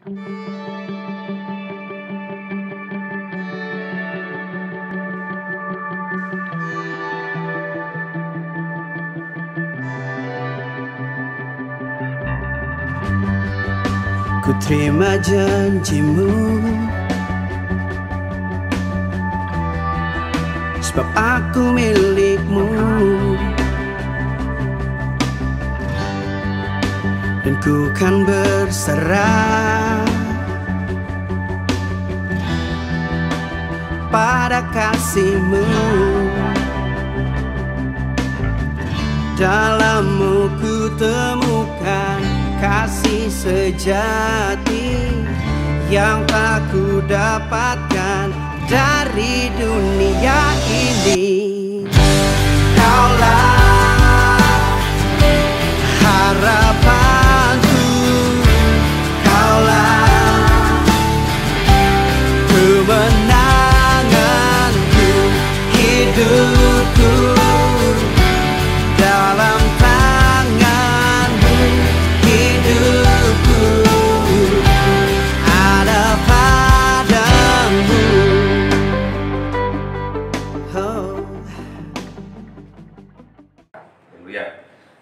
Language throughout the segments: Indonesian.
Ku terima janjimu, sebab aku milikmu, dan ku kan berserah pada kasihmu. Dalammu ku temukan kasih sejati yang tak ku dapatkan dari dunia ini. Kaulah harapanku, kaulah kemenanganku, hidupku dalam tanganmu, hidupku ada padamu. Oh. Haleluya.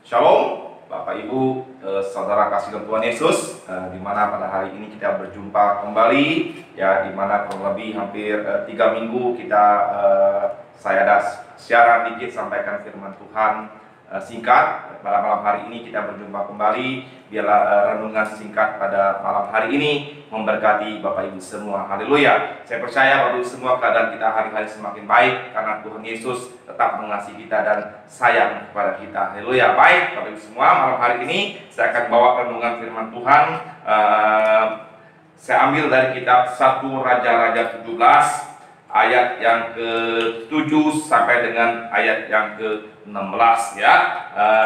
Shalom Bapak Ibu, saudara kasih dalam Tuhan Yesus, di mana pada hari ini kita berjumpa kembali, ya, di mana kurang lebih hampir 3 minggu kita saya ada siaran dikit sampaikan firman Tuhan singkat. Pada malam hari ini kita berjumpa kembali. Biarlah renungan singkat pada malam hari ini memberkati Bapak Ibu semua. Haleluya. Saya percaya Bapak Ibu semua keadaan kita hari-hari semakin baik karena Tuhan Yesus tetap mengasihi kita dan sayang kepada kita. Haleluya. Baik Bapak Ibu semua, malam hari ini saya akan bawa renungan firman Tuhan. Saya ambil dari kitab 1 Raja-Raja 17 ayat yang ke-7 sampai dengan ayat yang ke-16, ya.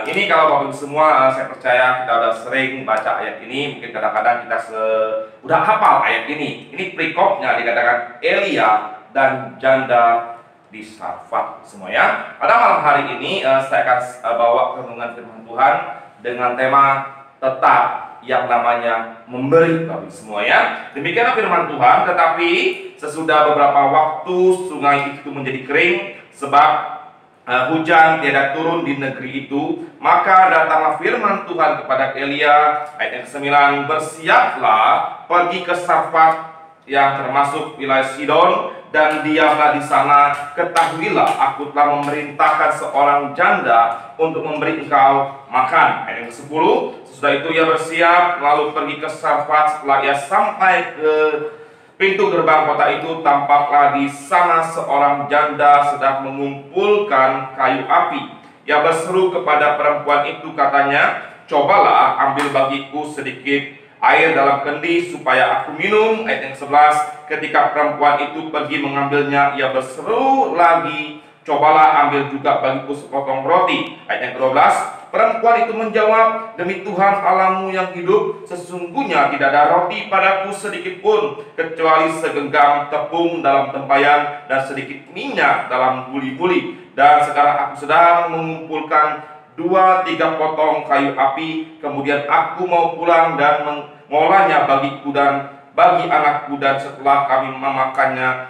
Ini kalau Bapak Ibu semua, saya percaya kita udah sering baca ayat ini. Mungkin kadang-kadang kita udah hafal ayat ini. Ini perikopnya dikatakan Elia dan janda di Sarfat semua, ya. Pada malam hari ini saya akan bawa renungan firman Tuhan dengan tema tetap yang namanya memberi, Bapak Ibu semua, ya. Demikianlah firman Tuhan. Tetapi sesudah beberapa waktu sungai itu menjadi kering sebab hujan tiada turun di negeri itu, maka datanglah firman Tuhan kepada Elia ayat yang ke-9, bersiaplah pergi ke Sarfat yang termasuk wilayah Sidon dan diamlah di sana. Ketahuilah aku telah memerintahkan seorang janda untuk memberi engkau makan. Ayat yang ke-10, sesudah itu ia bersiap lalu pergi ke Sarfat. Setelah ia sampai ke pintu gerbang kota itu, tampaklah di sana seorang janda sedang mengumpulkan kayu api. Ia berseru kepada perempuan itu, katanya, cobalah ambil bagiku sedikit air dalam kendi supaya aku minum. Ayat yang 11, ketika perempuan itu pergi mengambilnya, ia berseru lagi, cobalah ambil juga bagiku sepotong roti. Ayat yang ke-12, perempuan itu menjawab, demi Tuhan Allahmu yang hidup, sesungguhnya tidak ada roti padaku sedikit pun, kecuali segenggam tepung dalam tempayan dan sedikit minyak dalam buli-buli. Dan sekarang aku sedang mengumpulkan 2-3 potong kayu api, kemudian aku mau pulang dan mengolahnya bagiku dan bagi anakku, dan setelah kami memakannya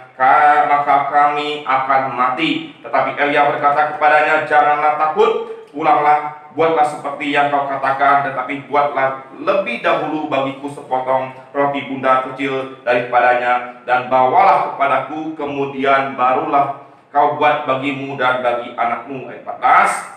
maka kami akan mati. Tetapi Elia berkata kepadanya, janganlah takut, pulanglah, buatlah seperti yang kau katakan, tetapi buatlah lebih dahulu bagiku sepotong roti bundar kecil daripadanya, dan bawalah kepadaku, kemudian barulah kau buat bagimu dan bagi anakmu. Ayat 14,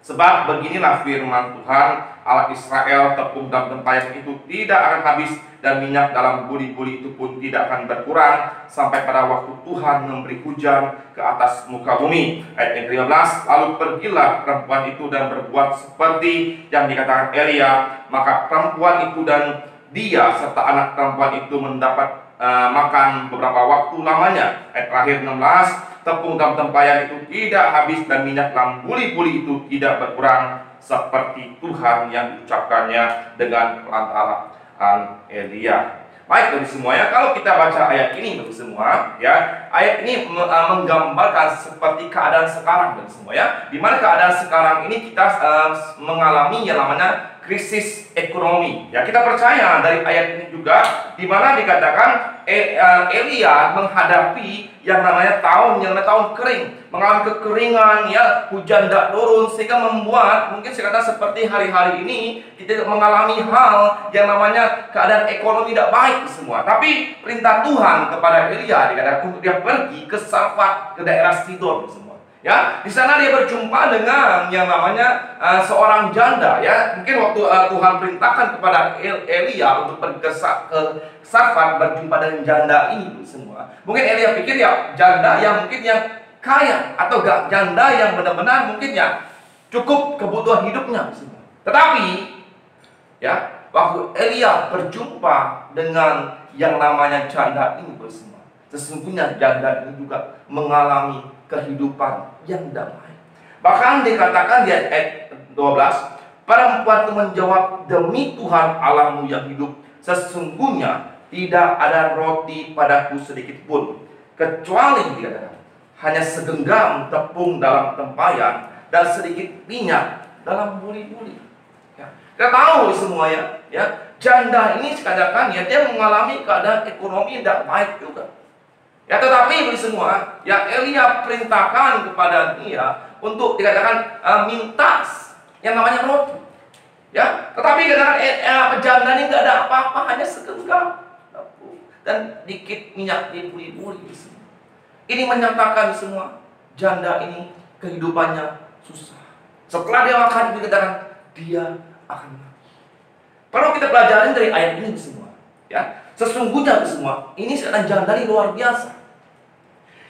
sebab beginilah firman Tuhan Allah Israel, tepung dalam tempayan itu tidak akan habis, dan minyak dalam buli-buli itu pun tidak akan berkurang sampai pada waktu Tuhan memberi hujan ke atas muka bumi. Ayat yang ke-15, lalu pergilah perempuan itu dan berbuat seperti yang dikatakan Elia, maka perempuan itu dan dia serta anak perempuan itu mendapat makan beberapa waktu lamanya. Ayat terakhir 16, tepung dalam tempayan itu tidak habis dan minyak dalam buli-buli itu tidak berkurang, seperti Tuhan yang diucapkannya dengan lantaran Elia. Baik Bapak semuanya, kalau kita baca ayat ini Bapak semua, ya, ayat ini menggambarkan seperti keadaan sekarang Bapak semua, ya, di mana keadaan sekarang ini kita mengalami yang namanya krisis ekonomi. Ya, kita percaya dari ayat ini juga di mana dikatakan Elia menghadapi yang namanya tahun kering, mengalami kekeringan, ya, hujan tidak turun, sehingga membuat mungkin sekarang seperti hari-hari ini kita mengalami hal yang namanya keadaan ekonomi tidak baik semua. Tapi perintah Tuhan kepada Elia dikatakan untuk dia pergi ke Sarfat, ke daerah Sidon semua. Ya, di sana dia berjumpa dengan yang namanya seorang janda. Ya, mungkin waktu Tuhan perintahkan kepada Elia untuk pergi ke Sarfat berjumpa dengan janda ini semua. Mungkin Elia pikir ya janda yang mungkin yang kaya atau gak janda yang benar-benar mungkin ya cukup kebutuhan hidupnya semua. Tetapi ya, waktu Elia berjumpa dengan yang namanya janda ini semua, sesungguhnya janda ini juga mengalami kehidupan yang damai. Bahkan dikatakan di ayat 12, perempuan itu menjawab, demi Tuhan Allahmu yang hidup, sesungguhnya tidak ada roti padaku sedikit pun, kecuali dikatakan hanya segenggam tepung dalam tempayan dan sedikit minyak dalam buli-buli. Ya, kita tahu semua ya, janda ini dikatakan ya dia mengalami keadaan ekonomi yang tidak baik juga. Ya, tetapi ini semua, ya Elia perintahkan kepada dia untuk dikatakan minta yang namanya roti. Ya, tetapi dikatakan janda ini nggak ada apa-apa, hanya segenggam dan dikit minyak di buli-buli. Ini menyatakan semua janda ini kehidupannya susah. Setelah dia makan, dikatakan dia akan mati. Perlu kita pelajari dari ayat ini semua. Ya, sesungguhnya semua ini seorang janda ini luar biasa.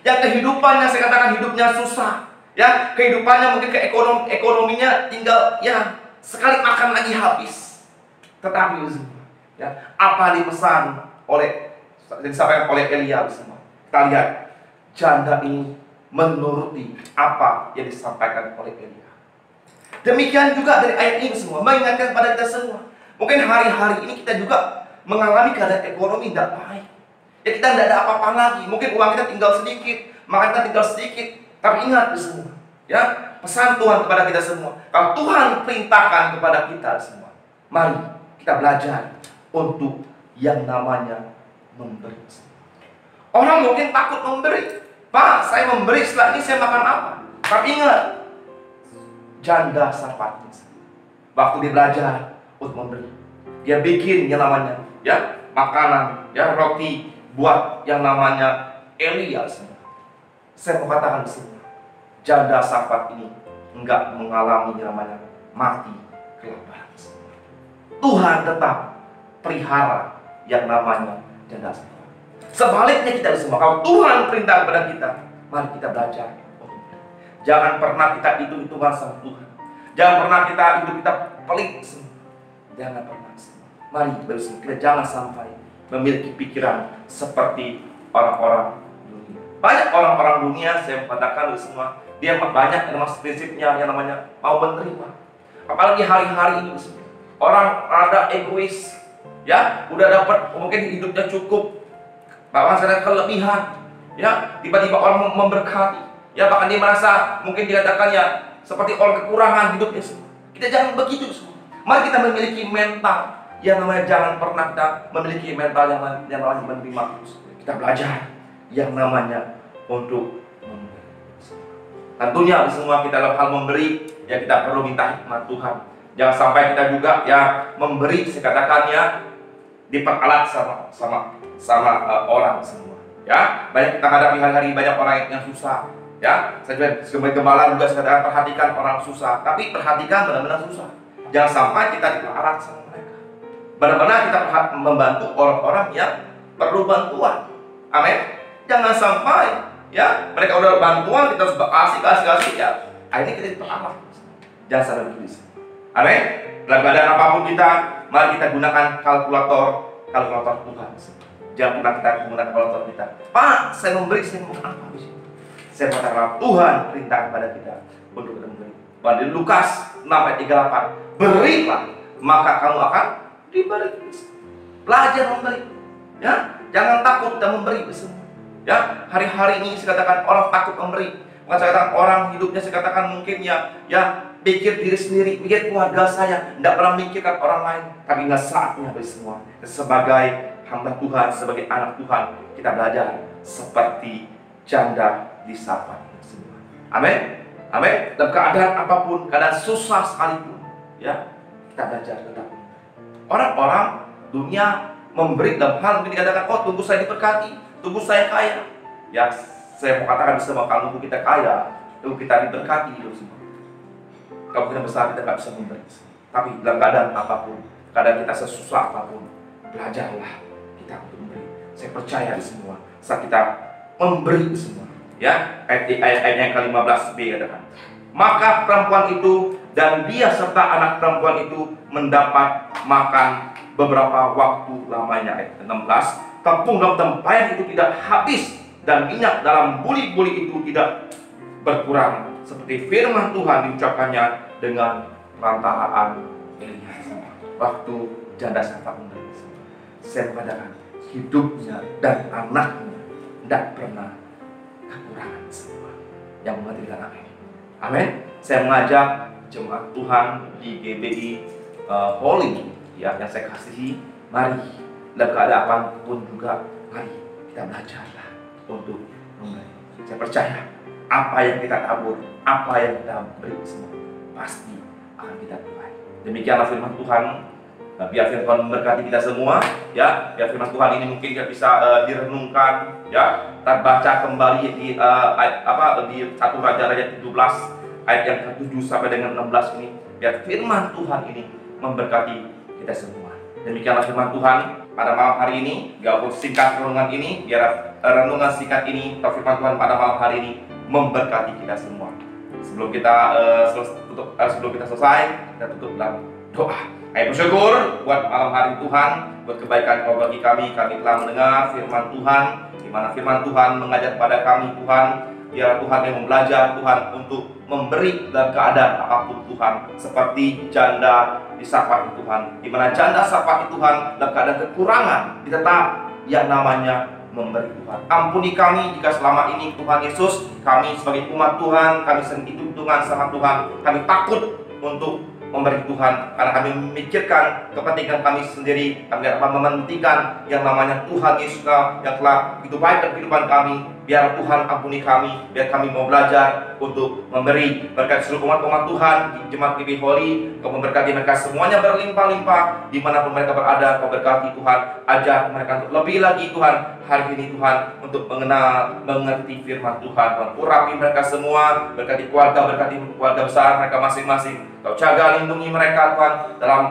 Yang kehidupannya saya katakan hidupnya susah. Ya, kehidupannya mungkin ekonominya tinggal ya sekali makan lagi habis. Tetapi ya, apa dipesan disampaikan oleh Elia semua. Kita lihat janda ini menuruti apa yang disampaikan oleh Elia. Demikian juga dari ayat ini semua mengingatkan pada kita semua. Mungkin hari-hari ini kita juga mengalami keadaan ekonomi tidak baik. Ya, kita tidak ada apa-apa lagi. Mungkin uang kita tinggal sedikit, makan kita tinggal sedikit. Tapi ingat semua, ya, pesan Tuhan kepada kita semua. Kalau Tuhan perintahkan kepada kita semua, mari kita belajar untuk yang namanya memberi. Orang mungkin takut memberi. Pak, saya memberi, setelah ini saya makan apa? Tapi ingat, janda Sarfat waktu dia belajar untuk memberi, dia bikin yang namanya ya makanan, ya roti buat yang namanya Elia semua. Saya mau katakan semua, janda Sarfat ini enggak mengalami yang namanya mati kelaparan. Tuhan tetap pelihara yang namanya janda Sarfat. Sebaliknya kita semua, kalau Tuhan perintah kepada kita, mari kita belajar. Jangan pernah kita hitung-hitungan sama Tuhan. Jangan pernah kita hidup kita pelit semua. Jangan pernah semua. Mari kita jangan sampai memiliki pikiran seperti orang-orang dunia. Banyak orang-orang dunia, saya katakan semua, dia banyak yang namanya prinsipnya yang namanya mau menerima. Apalagi hari-hari ini semua. Orang ada egois, ya, udah dapat mungkin hidupnya cukup, bahkan ada kelebihan, ya, tiba-tiba orang memberkati, ya, bahkan dia merasa mungkin dikatakan ya seperti orang kekurangan hidupnya semua. Kita jangan begitu semua. Mari kita memiliki mental yang namanya jangan pernah kita memiliki mental yang namanya menerima. Kita belajar yang namanya untuk memberi. Tentunya semua kita dalam hal memberi, ya kita perlu minta hikmat Tuhan. Jangan sampai kita juga ya memberi, saya katakan ya diperalat sama orang semua. Ya, banyak kita hadapi hari-hari banyak orang yang susah. Ya, saya juga sebagai gembala juga saya perhatikan orang susah, tapi perhatikan benar-benar susah. Jangan sampai kita diperalat sama mereka. Benar-benar kita membantu orang-orang yang perlu bantuan. Amin. Jangan sampai ya mereka udah bantuan kita harus kasih ya. Akhirnya kita diperalat. Jangan sampai begitu. Amin. Dalam keadaan apapun kita, mari kita gunakan kalkulator Tuhan. Jangan pernah kita menggunakan kalkulator kita. Pak, saya memberi, saya mau apa di sini? Saya katakan Tuhan perintah kepada kita untuk kita memberi. Di Lukas 6:38, berilah maka kamu akan diberi. Belajar memberi. Ya, jangan takut kita memberi semua. Ya, hari-hari ini saya katakan orang takut memberi. Bukan saya katakan orang hidupnya saya katakan mungkin ya pikir diri sendiri, pikir keluarga saya, tidak pernah mikirkan orang lain. Tapi ingat saatnya bagi semua. Sebagai hamba Tuhan, sebagai anak Tuhan, kita belajar seperti janda di Safat semua. Amin. Amin. Dalam keadaan apapun, keadaan susah sekalipun, ya, kita belajar tetap. Orang-orang dunia memberi dalam hal ini dikatakan, oh tunggu saya diberkati, tunggu saya kaya. Ya, saya mau katakan semua, kalau tunggu kita kaya, tunggu kita diberkati itu semua. Kalau kita besar, kita nggak bisa memberi. Tapi dalam keadaan apapun, keadaan kita sesusah apapun, belajarlah kita untuk memberi. Saya percaya di semua, saat kita memberi semua. Ya, ayat yang ke-15b katakan, maka perempuan itu dan dia serta anak perempuan itu mendapat makan beberapa waktu lamanya. Ayat ke-16, tepung dalam tempayan itu tidak habis dan minyak dalam buli-buli itu tidak berkurang, seperti firman Tuhan diucapkannya dengan perantaraan Elia. Waktu janda Safat memberi, saya mengatakan hidupnya dan anaknya tidak pernah kekurangan semua. Yang mengerti dengan amin. Amin. Saya mengajak jemaat Tuhan di GBI Holy, ya, yang saya kasihi, mari dalam keadaan apapun juga, mari kita belajarlah untuk memberi. Saya percaya apa yang kita tabur, apa yang kita beri semua pasti akan kita tuai. Demikianlah firman Tuhan. Biar firman Tuhan memberkati kita semua, ya. Biar firman Tuhan ini mungkin tidak bisa direnungkan, ya. Kita baca kembali di di 1 Raja-Raja 17 ayat yang ke-7 sampai dengan 16 ini. Biar firman Tuhan ini memberkati kita semua. Demikianlah firman Tuhan pada malam hari ini. Walaupun singkat renungan ini, biar renungan singkat ini atau firman Tuhan pada malam hari ini memberkati kita semua. Sebelum kita selesai, kita tutup dalam doa. Ayo bersyukur buat malam hari Tuhan, buat kebaikan kau bagi kami. Kami telah mendengar firman Tuhan, di mana firman Tuhan mengajak pada kami Tuhan, biar Tuhan yang belajar Tuhan untuk memberi dalam keadaan apapun Tuhan, seperti janda di Safat Tuhan, di mana janda Safat Tuhan dalam keadaan kekurangan, tetap yang namanya memberi Tuhan. Ampuni kami jika selama ini Tuhan Yesus, kami sebagai umat Tuhan, kami sering hitung-hitungan sama Tuhan, kami takut untuk memberi Tuhan, karena kami memikirkan kepentingan kami sendiri. Kami tidak mementingkan yang namanya Tuhan Yesus yang telah begitu baik dalam kehidupan kami. Biar Tuhan ampuni kami, biar kami mau belajar untuk memberi. Berkat seluruh umat-umat Tuhan di Jemaat GBI Holy, Kau memberkati mereka semuanya berlimpah-limpah dimanapun mereka berada. Kau berkati Tuhan, ajar mereka untuk lebih lagi Tuhan hari ini Tuhan, untuk mengenal, mengerti firman Tuhan. Tuhan urapi mereka semua, berkati keluarga besar mereka masing-masing. Kau jaga, lindungi mereka Tuhan dalam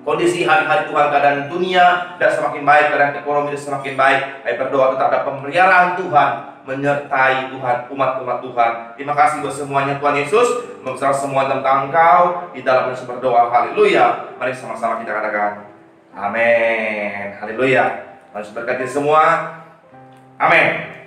kondisi hari-hari Tuhan, keadaan dunia tidak semakin baik, keadaan ekonomi tidak semakin baik. Saya berdoa tetap ada pemeliharaan Tuhan menyertai Tuhan, umat-umat Tuhan. Terima kasih buat semuanya Tuhan Yesus, membesar semua tentang Engkau. Di dalam Yesus berdoa, haleluya. Mari sama-sama kita katakan amin, haleluya. Yesus berkati semua, amin.